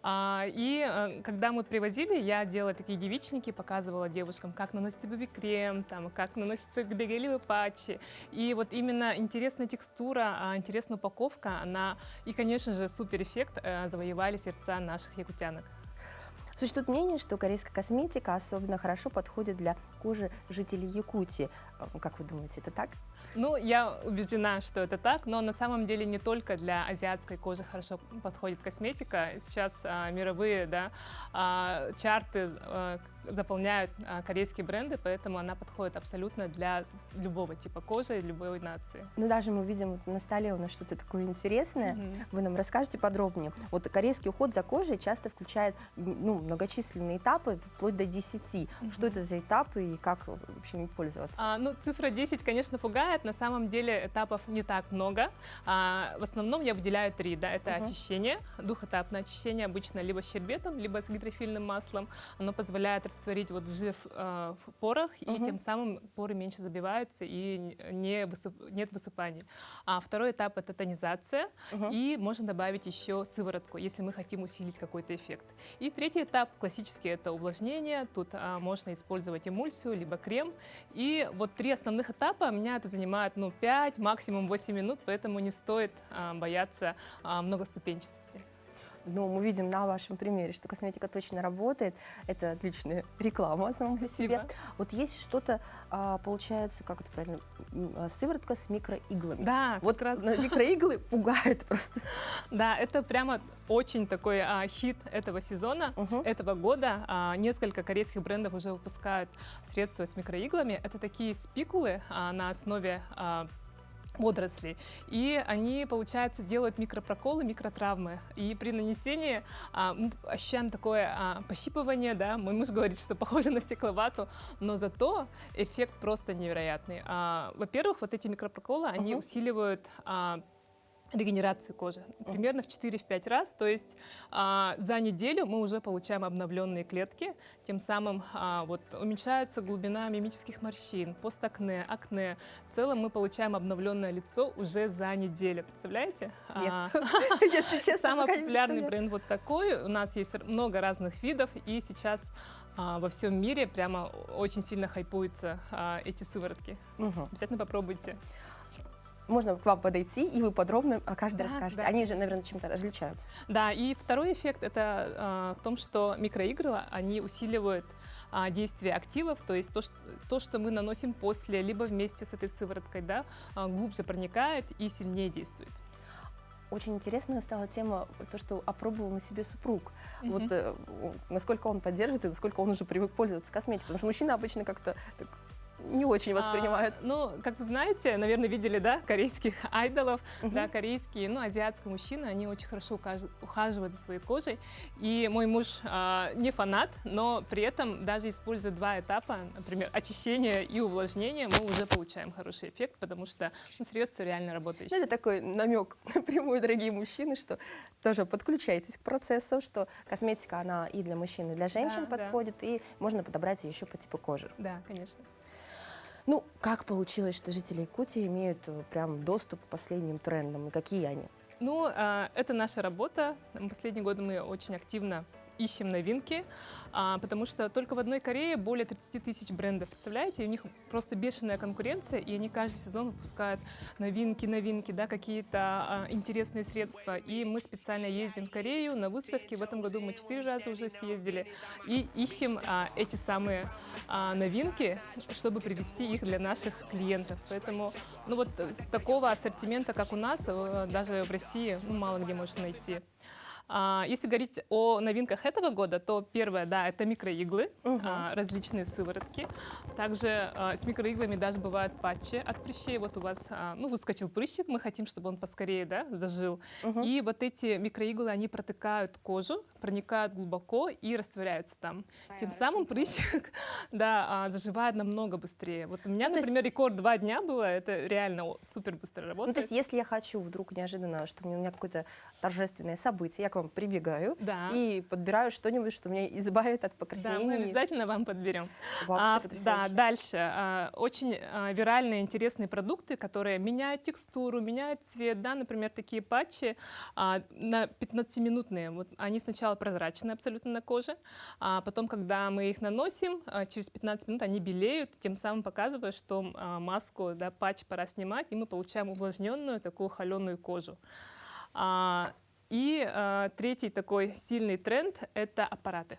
И когда мы привозили, я делала такие девичники, показывала девушкам, как наносится BB-крем, там, как наносится гелевые патчи. И вот именно интересная текстура, интересная упаковка, она и, конечно же, суперэффект завоевали сердца наших якутянок. Существует мнение, что корейская косметика особенно хорошо подходит для кожи жителей Якутии. Как вы думаете, это так? Ну, я убеждена, что это так, но на самом деле не только для азиатской кожи хорошо подходит косметика. Сейчас мировые, да, чарты заполняют корейские бренды, поэтому она подходит абсолютно для любого типа кожи, любой нации. Ну, даже мы видим на столе у нас что-то такое интересное. Вы нам расскажете подробнее. Вот корейский уход за кожей часто включает многочисленные этапы, вплоть до 10. Что это за этапы и как вообще им пользоваться? Ну, цифра 10, конечно, пугает. На самом деле этапов не так много. В основном я выделяю 3. Да? Это очищение, двухэтапное очищение, обычно либо с щербетом, либо с гидрофильным маслом. Оно позволяет растворить вот жир в порах, и тем самым поры меньше забиваются и нет высыпаний. Второй этап – это тонизация, и можно добавить еще сыворотку, если мы хотим усилить какой-то эффект. И третий этап, классический, это увлажнение. Тут можно использовать эмульсию, либо крем. И вот 3 основных этапа, меня это занимает 5, максимум 8 минут, поэтому не стоит бояться многоступенчатости. Ну, мы видим на вашем примере, что косметика точно работает. Это отличная реклама самой по себе. Вот есть что-то, получается, как это правильно, сыворотка с микроиглами. Да, вот как раз. Микроиглы пугают просто. Да, это прямо очень такой хит этого сезона, этого года. Несколько корейских брендов уже выпускают средства с микроиглами. Это такие спикулы на основе водорослей. И они, получается, делают микропроколы, микротравмы. И при нанесении мы ощущаем такое пощипывание, да, мой муж говорит, что похоже на стекловату, но зато эффект просто невероятный. Во-первых, вот эти микропроколы, они усиливают регенерацию кожи примерно в 4-5 раз, то есть за неделю мы уже получаем обновленные клетки, тем самым вот, уменьшается глубина мимических морщин, постакне, акне. В целом мы получаем обновленное лицо уже за неделю. Представляете? Нет, если честно. Самый популярный бренд вот такой. У нас есть много разных видов, и сейчас во всем мире прямо очень сильно хайпуются эти сыворотки. Обязательно попробуйте. Можно к вам подойти, и вы подробно о каждой расскажете. Да. Они же, наверное, чем-то различаются. Да, и второй эффект — это в том, что микроигры, они усиливают действие активов, то есть то, что мы наносим после, либо вместе с этой сывороткой, да, глубже проникает и сильнее действует. Очень интересная стала тема, то, что опробовал на себе супруг. Вот насколько он поддерживает и насколько он уже привык пользоваться косметикой. Потому что мужчины обычно как-то так не очень воспринимают. Ну, как вы знаете, наверное, видели, да, корейских айдолов, да, корейские, ну, азиатские мужчины, они очень хорошо ухаживают за своей кожей. И мой муж не фанат, но при этом даже используя 2 этапа, например, очищение и увлажнение, мы уже получаем хороший эффект, потому что средство реально работающее. Это такой намек напрямую, дорогие мужчины, что тоже подключайтесь к процессу, что косметика, она и для мужчин, и для женщин подходит, и можно подобрать ее еще по типу кожи. Да, конечно. Ну, как получилось, что жители Якутии имеют прям доступ к последним трендам, и какие они? Ну, это наша работа. Последние годы мы очень активно ищем новинки, потому что только в одной Корее более 30 тысяч брендов, представляете? И у них просто бешеная конкуренция, и они каждый сезон выпускают новинки, да, какие-то интересные средства. И мы специально ездим в Корею на выставки. В этом году мы 4 раза уже съездили и ищем эти самые новинки, чтобы привести их для наших клиентов. Поэтому, ну вот такого ассортимента, как у нас, даже в России, ну, мало где можно найти. Если говорить о новинках этого года, то первое, да, это микроиглы, различные сыворотки. Также с микроиглами даже бывают патчи от прыщей. Вот у вас, ну, выскочил прыщик, мы хотим, чтобы он поскорее, да, зажил. И вот эти микроиглы, они протыкают кожу, проникают глубоко и растворяются там. Тем самым прыщик, да, заживает намного быстрее. Вот у меня, например, рекорд 2 дня было, это реально супер быстро работает. Ну, то есть, если я хочу вдруг неожиданно, что у меня какое-то торжественное событие, я к вам прибегаю и подбираю что-нибудь, что меня избавит от покраснений. Да, мы обязательно вам подберем. Вообще Да, потрясающе. дальше. Очень виральные, интересные продукты, которые меняют текстуру, меняют цвет. Да, например, такие патчи на 15-минутные. Вот они сначала прозрачные абсолютно на коже, а потом, когда мы их наносим, через 15 минут они белеют, тем самым показывая, что маску, да, патч пора снимать, и мы получаем увлажненную, такую холеную кожу. И третий такой сильный тренд — это аппараты.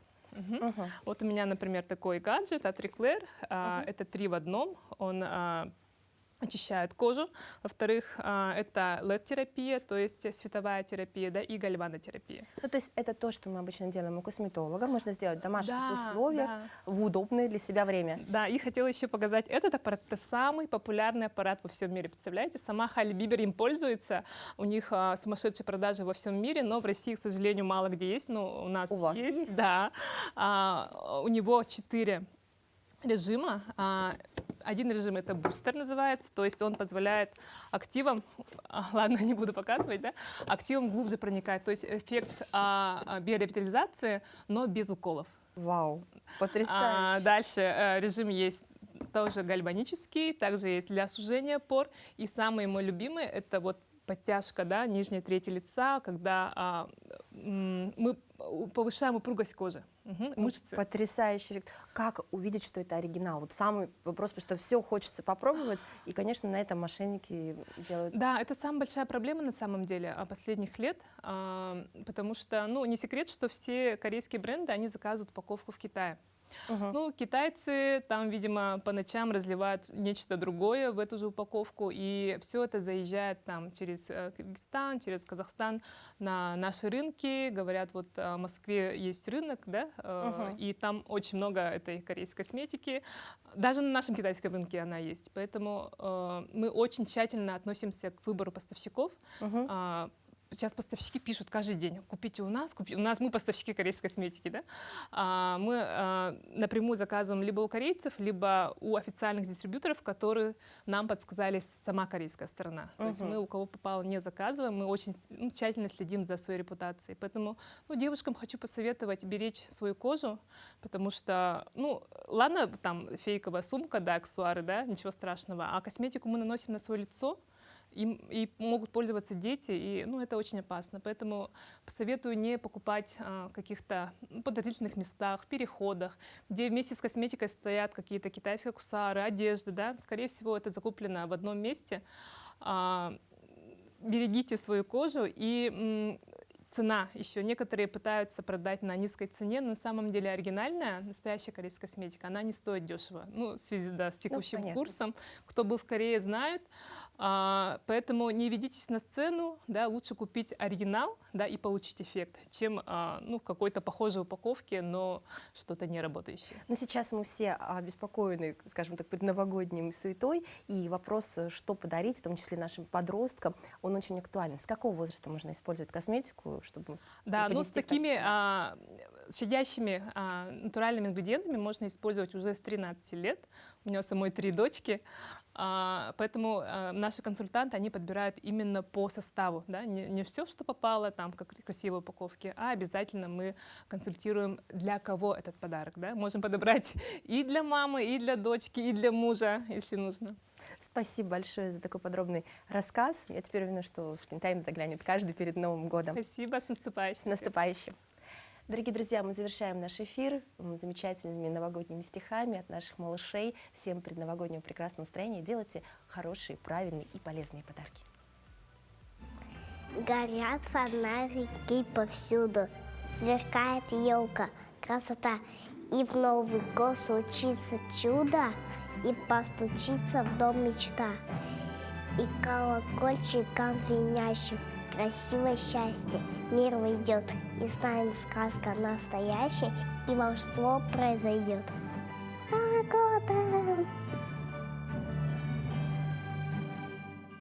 Вот у меня, например, такой гаджет от Reclair. Это 3 в одном. Он очищает кожу. Во-вторых, это LED-терапия, то есть световая терапия, да, и гальванотерапия. Ну, то есть это то, что мы обычно делаем у косметолога. Можно сделать в домашних условиях, в удобное для себя время. Да, и хотела еще показать этот аппарат. Это самый популярный аппарат во всем мире. Представляете, сама Хайли Бибер им пользуется. У них сумасшедшие продажи во всем мире, но в России, к сожалению, мало где есть. Но у нас у вас есть? Да. У него 4 режима. Один режим — это бустер называется, то есть он позволяет активам, ладно, не буду показывать, да, активам глубже проникать, то есть эффект биоревитализации, но без уколов. Вау, потрясающе. Дальше режим есть тоже гальванический, также есть для сужения пор, и самый мой любимый — это вот подтяжка, да, нижней трети лица, когда мы повышаем упругость кожи, мышцы. Потрясающий эффект. Как увидеть, что это оригинал? Вот самый вопрос, потому что все хочется попробовать, и, конечно, на этом мошенники делают. Да, это самая большая проблема на самом деле последних лет, потому что, ну, не секрет, что все корейские бренды, они заказывают упаковку в Китае. Ну, китайцы там, видимо, по ночам разливают нечто другое в эту же упаковку, и все это заезжает там через Кыргызстан, через Казахстан на наши рынки. Говорят, вот в Москве есть рынок, да, и там очень много этой корейской косметики. Даже на нашем китайском рынке она есть. Поэтому мы очень тщательно относимся к выбору поставщиков. Сейчас поставщики пишут каждый день: купите у нас, мы поставщики корейской косметики, да? Мы напрямую заказываем либо у корейцев, либо у официальных дистрибьюторов, которые нам подсказали сама корейская сторона. То есть мы у кого попало не заказываем, мы очень тщательно следим за своей репутацией. Поэтому девушкам хочу посоветовать беречь свою кожу, потому что, ну, ладно, там фейковая сумка, да, аксессуары, да, ничего страшного, а косметику мы наносим на свое лицо. и могут пользоваться дети, и это очень опасно. Поэтому посоветую не покупать в каких-то подозрительных местах, переходах, где вместе с косметикой стоят какие-то китайские аксессуары, одежды. Да? Скорее всего, это закуплено в одном месте. Берегите свою кожу, и цена еще. Некоторые пытаются продать на низкой цене, но на самом деле оригинальная, настоящая корейская косметика, она не стоит дешево. В связи с текущим курсом. Кто был в Корее, знает. Поэтому не ведитесь на цену, да, лучше купить оригинал, да, и получить эффект, чем в какой-то похожей упаковке, но что-то не работающее. Но сейчас мы все обеспокоены, скажем так, предновогодним суетой, и вопрос, что подарить, в том числе нашим подросткам, он очень актуален. С какого возраста можно использовать косметику, чтобы... Да, с такими щадящими натуральными ингредиентами можно использовать уже с 13 лет. У меня самой 3 дочки. Поэтому наши консультанты, они подбирают именно по составу, да? Не все, что попало, там, как красивые упаковки, а обязательно мы консультируем, для кого этот подарок. Да? Можем подобрать и для мамы, и для дочки, и для мужа, если нужно. Спасибо большое за такой подробный рассказ. Я теперь уверена, что Skin Time заглянет каждый перед Новым годом. Спасибо, с наступающим. С наступающим. Дорогие друзья, мы завершаем наш эфир замечательными новогодними стихами от наших малышей. Всем предновогоднего прекрасного настроения. Делайте хорошие, правильные и полезные подарки. Горят фонарики повсюду, сверкает елка, красота. И в Новый год случится чудо, и постучится в дом мечта. И колокольчиком звенящим красивое счастье мир войдет, и с нами сказка настоящая, и волшебство произойдет.